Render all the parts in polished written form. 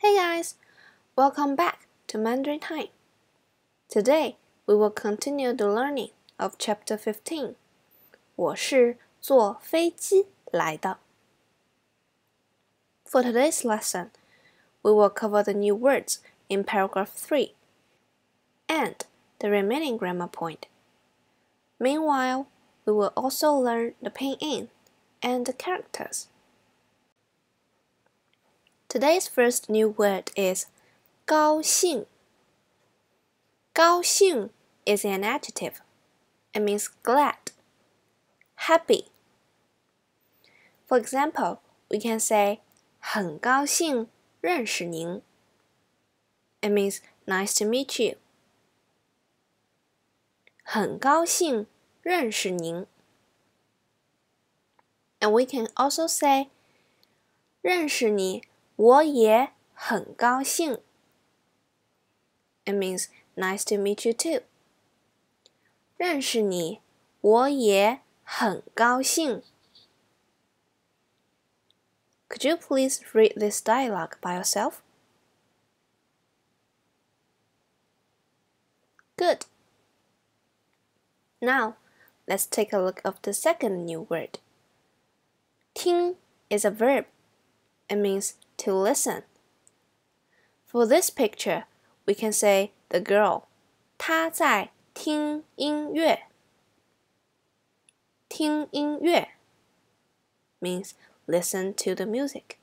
Hey guys, welcome back to Mandarin Time. Today we will continue the learning of Chapter 15. 我是坐飞机来的。For today's lesson, we will cover the new words in paragraph 3 and the remaining grammar point. Meanwhile, we will also learn the pinyin and the characters. Today's first new word is 高兴. 高兴 is an adjective. It means glad, happy. For example, we can say 很高兴认识您. It means nice to meet you. 很高兴认识您. And we can also say 认识你我也很高兴. It means nice to meet you too. 认识你我也很高兴. Could you please read this dialogue by yourself? Good. Now, let's take a look at the second new word. 听 is a verb. It means to listen. For this picture, we can say the girl, 她在听音乐. 听音乐 means listen to the music.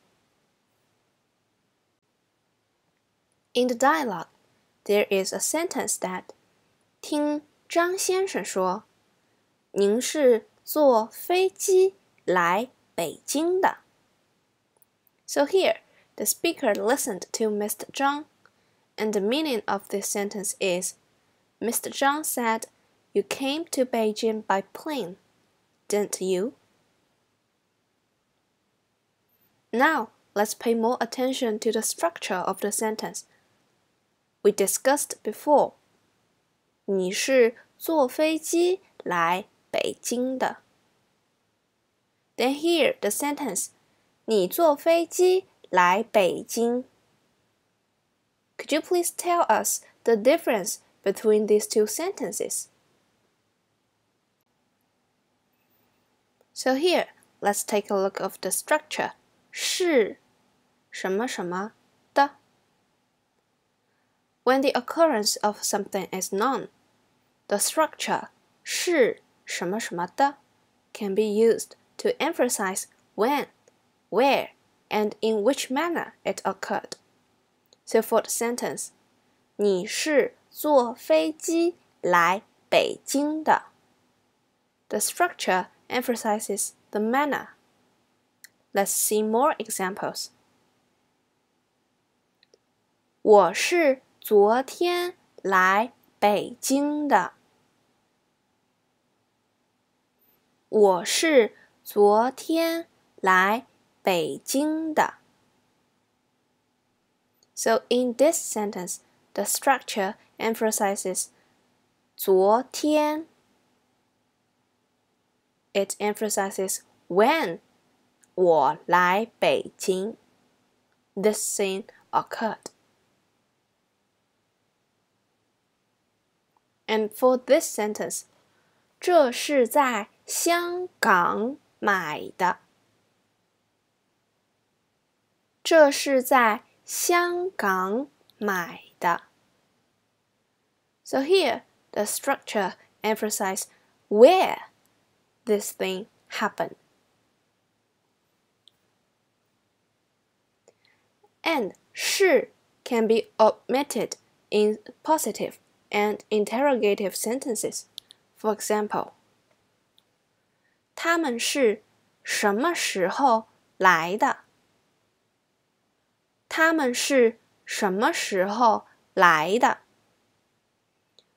In the dialogue, there is a sentence that 听张先生说，您是坐飞机来北京的。So here, the speaker listened to Mr. Zhang, and the meaning of this sentence is, Mr. Zhang said, you came to Beijing by plane, didn't you? Now, let's pay more attention to the structure of the sentence. We discussed before. 你是坐飞机来北京的。Then here, the sentence, 你坐飞机来北京. Could you please tell us the difference between these two sentences? So here, let's take a look of the structure. 是什么什么的. When the occurrence of something is known, the structure 是什么什么的 can be used to emphasize when, where, and in which manner it occurred. So for the sentence, 你是坐飞机来北京的. The structure emphasizes the manner. Let's see more examples. 我是昨天来北京的。我是昨天来北京的。So in this sentence, the structure emphasizes 昨天. It emphasizes when 我来北京. This scene occurred. And for this sentence, 这是在香港买的。这是在香港买的。So here, the structure emphasizes where this thing happened. And 是 can be omitted in positive and interrogative sentences. For example, 他们是什么时候来的？他们是什么时候来的？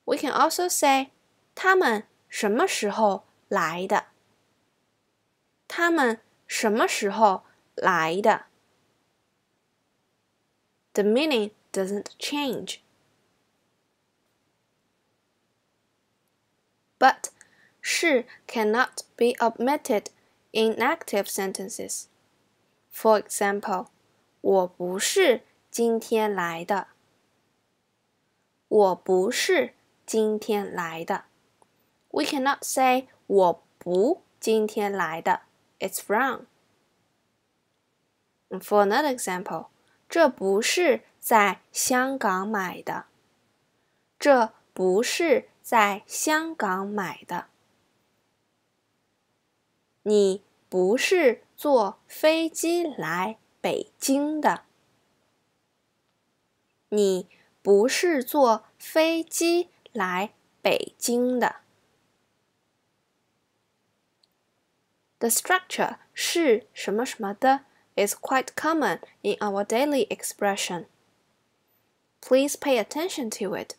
We can also say 他们什么时候来的？他们什么时候来的？ The meaning doesn't change. But 是 cannot be omitted in active sentences. For example, 我不是今天来的。我不是今天来的。We cannot say 我不今天来的。It's wrong. For another example, 这不是在香港买的。这不是在香港买的。你不是坐飞机来北京的。你不是坐飞机来北京的。The structure 是什么什么的 is quite common in our daily expression. Please pay attention to it.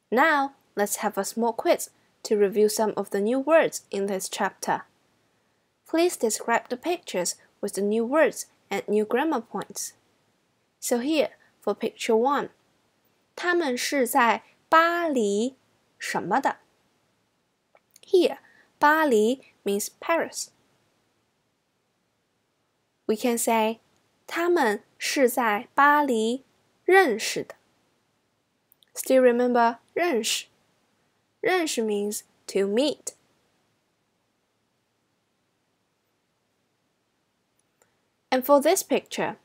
Now, let's have a small quiz to review some of the new words in this chapter. Please describe the pictures with the new words and new grammar points. So here, for picture 1, 他们是在巴黎什么的。Here, 巴黎 means Paris. We can say, 他们是在巴黎认识的。Still remember 认识。认识 means to meet. And for this picture,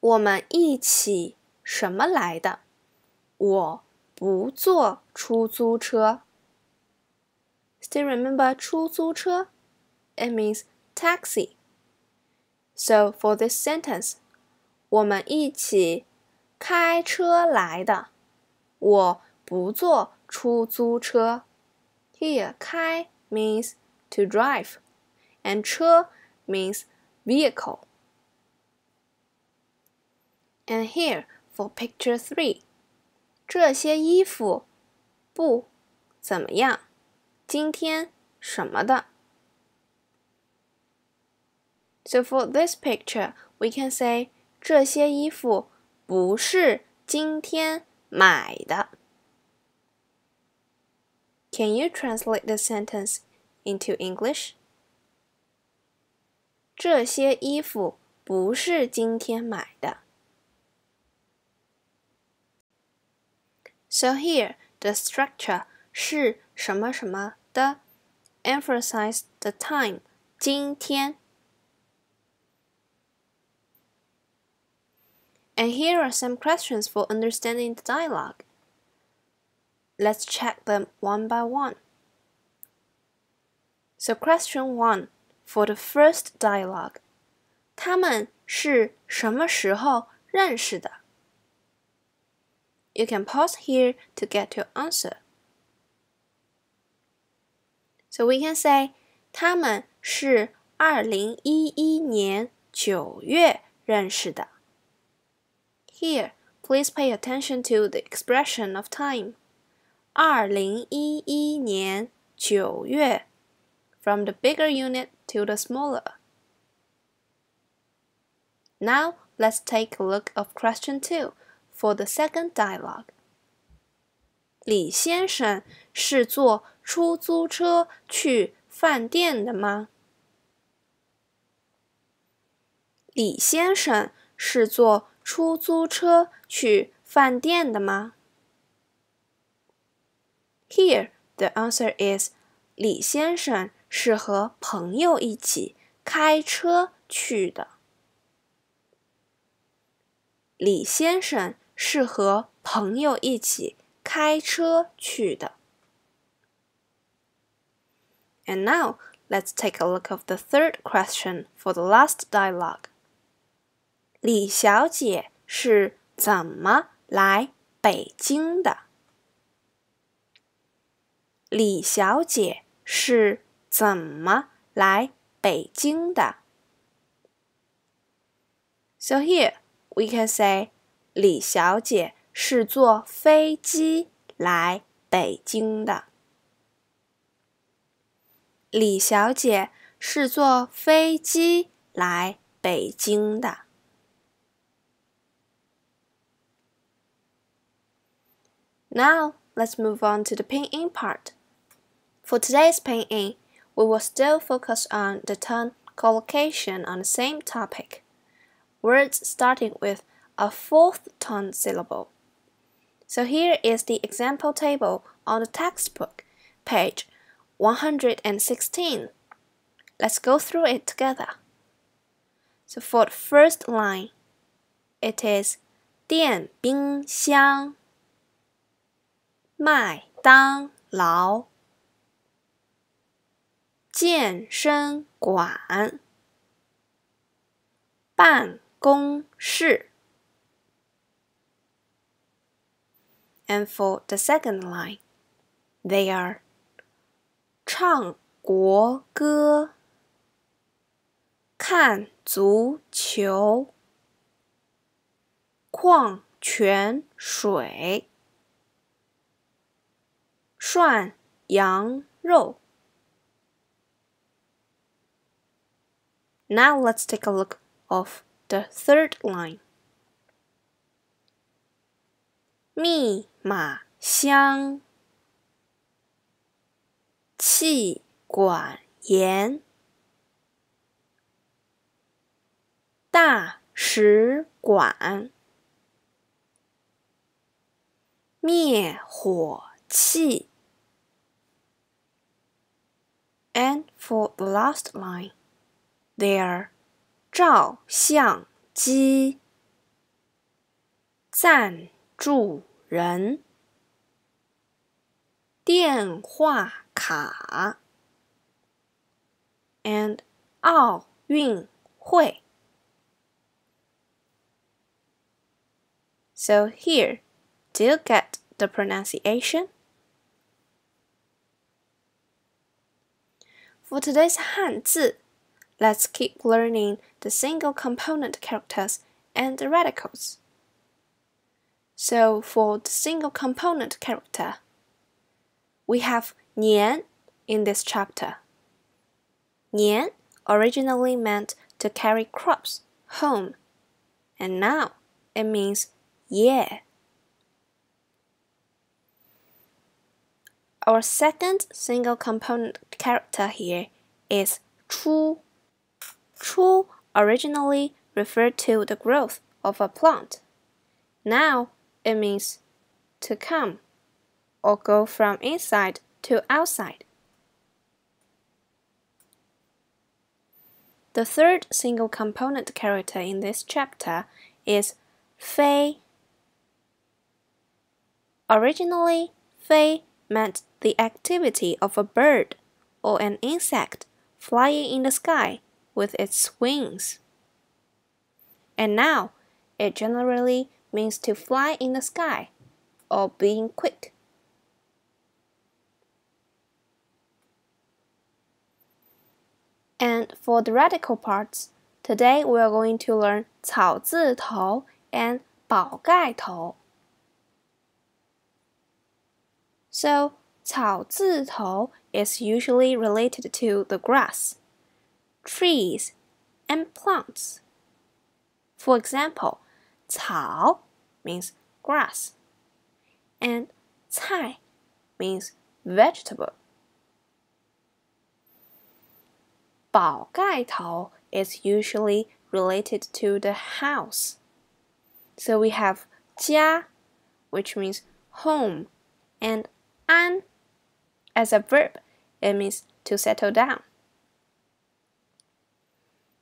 我们一起什么来的？我不坐出租车。Still remember 出租车? It means taxi. So for this sentence, 我们一起开车来的。我不坐出租车。Here, 开 means to drive, and 车 means vehicle. And here, for picture 3, 这些衣服不怎么样。今天什么的。So for this picture, we can say 这些衣服不是今天买的。Can you translate the sentence into English? 这些衣服不是今天买的。So here, the structure 是什么什么的 emphasize the time 今天。And here are some questions for understanding the dialogue. Let's check them one by one. So question 1, for the first dialogue. 他们是什么时候认识的？ You can pause here to get your answer. So we can say, 他们是2011年9月认识的。Here, please pay attention to the expression of time. 2011年9月 from the bigger unit to the smaller. Now, let's take a look of question 2 for the second dialogue. 李先生是坐出租车去饭店的吗？李先生是坐出租车去饭店的吗？ Here, the answer is 李先生是和朋友一起开车去的。李先生是和朋友一起开车去的。And now, let's take a look of the third question for the last dialogue. 李小姐是怎么来北京的？李小姐是怎么来北京的？ So here, we can say 李小姐是坐飞机来北京的。李小姐是坐飞机来北京的。Now, let's move on to the pinyin part. For today's pinyin, we will still focus on the tone collocation on the same topic. Words starting with a fourth tone syllable. So here is the example table on the textbook, page 116. Let's go through it together. So for the first line, it is 电冰箱麦当劳健身馆办公室 And for the second line, they are 唱国歌看足球矿泉水涮羊肉 Now let's take a look of the third line. 密码箱气管炎大使馆灭火器 And for the last line, they are 照相机赞助人电话卡 and 奥运会 So here, do you get the pronunciation? For today's 汉字, let's keep learning the single component characters and the radicals. So for the single component character, we have 年 in this chapter. 年 originally meant to carry crops home, and now it means year. Our second single component character here is 出. 出 originally referred to the growth of a plant. Now it means to come or go from inside to outside. The third single component character in this chapter is 飞. Originally, 飞 meant the activity of a bird or an insect flying in the sky with its wings. And now, it generally means to fly in the sky or being quick. And for the radical parts, today we are going to learn 草字头 and 宝盖头. So, 草字头 is usually related to the grass, trees, and plants. For example, 草 means grass, and 菜 means vegetable. 宝盖头 is usually related to the house. So we have 家, which means home, and 安 as a verb, it means to settle down.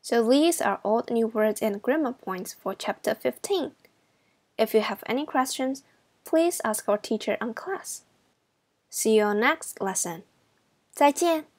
So these are all the new words and grammar points for chapter 15. If you have any questions, please ask our teacher on class. See you on next lesson. 再见。